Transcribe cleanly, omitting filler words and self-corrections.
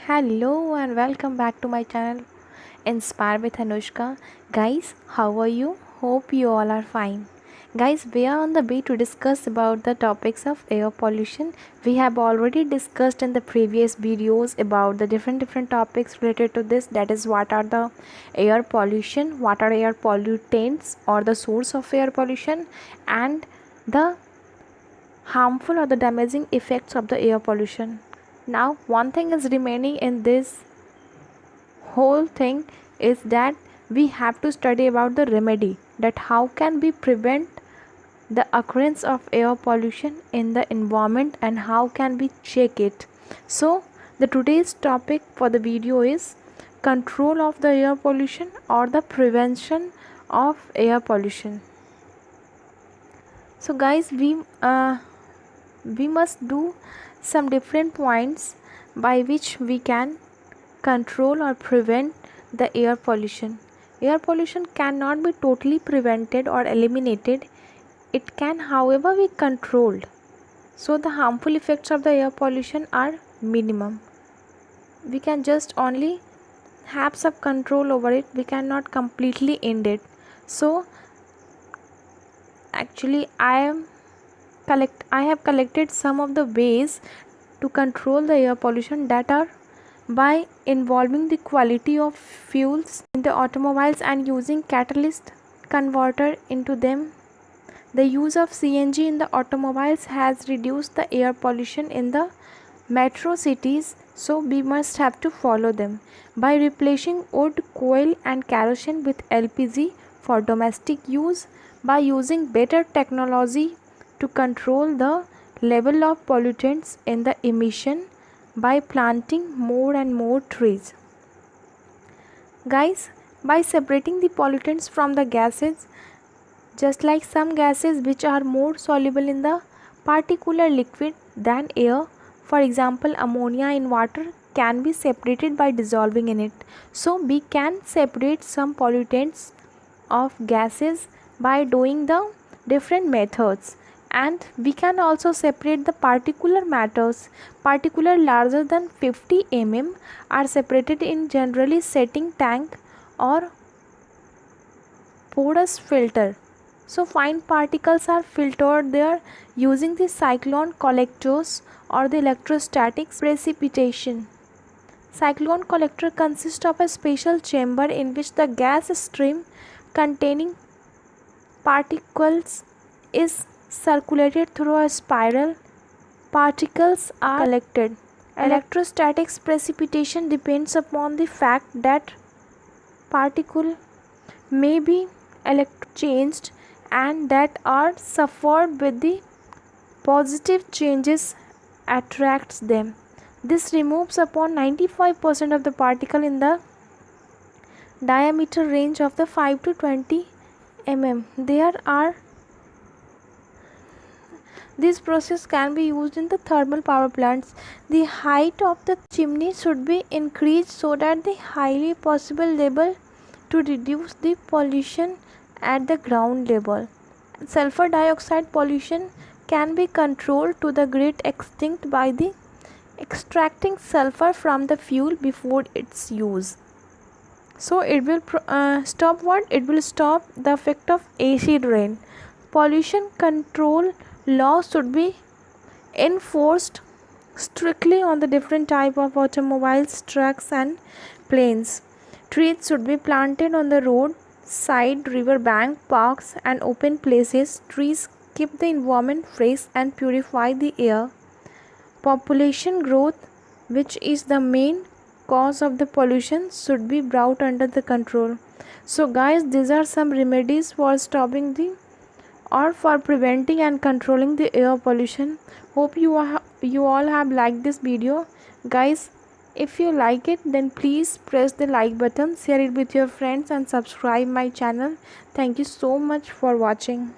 Hello and welcome back to my channel Inspire with Anushka. Guys, how are you? Hope you all are fine. Guys, we are on the way to discuss about the topics of air pollution. We have already discussed in the previous videos about the different topics related to this, that is what are the air pollution, what are air pollutants or the source of air pollution, and the harmful or the damaging effects of the air pollution. Now one thing is remaining in this whole thing is that we have to study about the remedy, that how can we prevent the occurrence of air pollution in the environment and how can we check it. So the today's topic for the video is control of the air pollution or the prevention of air pollution. So guys, we must do some different points by which we can control or prevent the air pollution. Air pollution cannot be totally prevented or eliminated. It can, however, be controlled. So the harmful effects of the air pollution are minimum. We can just only have some control over it. We cannot completely end it. So actually I have collected some of the ways to control the air pollution, that are by involving the quality of fuels in the automobiles and using catalyst converter into them. The use of CNG in the automobiles has reduced the air pollution in the metro cities, so we must have to follow them. By replacing wood, coal and kerosene with LPG for domestic use, by using better technology to control the level of pollutants in the emission, by planting more and more trees. Guys, by separating the pollutants from the gases, just like some gases which are more soluble in the particular liquid than air, for example ammonia in water can be separated by dissolving in it. So we can separate some pollutants of gases by doing the different methods, and we can also separate the particular matters. Particular larger than 50 mm are separated in generally setting tank or porous filter. So fine particles are filtered there using the cyclone collectors or the electrostatic precipitation. Cyclone collector consists of a special chamber in which the gas stream containing particles is circulated through a spiral. Particles are collected. Electrostatic precipitation depends upon the fact that particle may be changed and that are suffered with the positive changes attracts them. This removes upon 95% of the particle in the diameter range of the 5 to 20 mm. This process can be used in the thermal power plants. The height of the chimney should be increased so that the highly possible level to reduce the pollution at the ground level. Sulfur dioxide pollution can be controlled to the great extent by the extracting sulfur from the fuel before its use. So it will stop what? It will stop the effect of acid rain. Pollution control laws should be enforced strictly on the different type of automobiles, trucks and planes. Trees should be planted on the road side, river bank, parks and open places. Trees keep the environment fresh and purify the air. Population growth, which is the main cause of the pollution, should be brought under the control. So guys, these are some remedies for stopping the or for preventing and controlling the air pollution. Hope you all have liked this video. Guys, if you like it, then please press the like button, share it with your friends and subscribe my channel. Thank you so much for watching.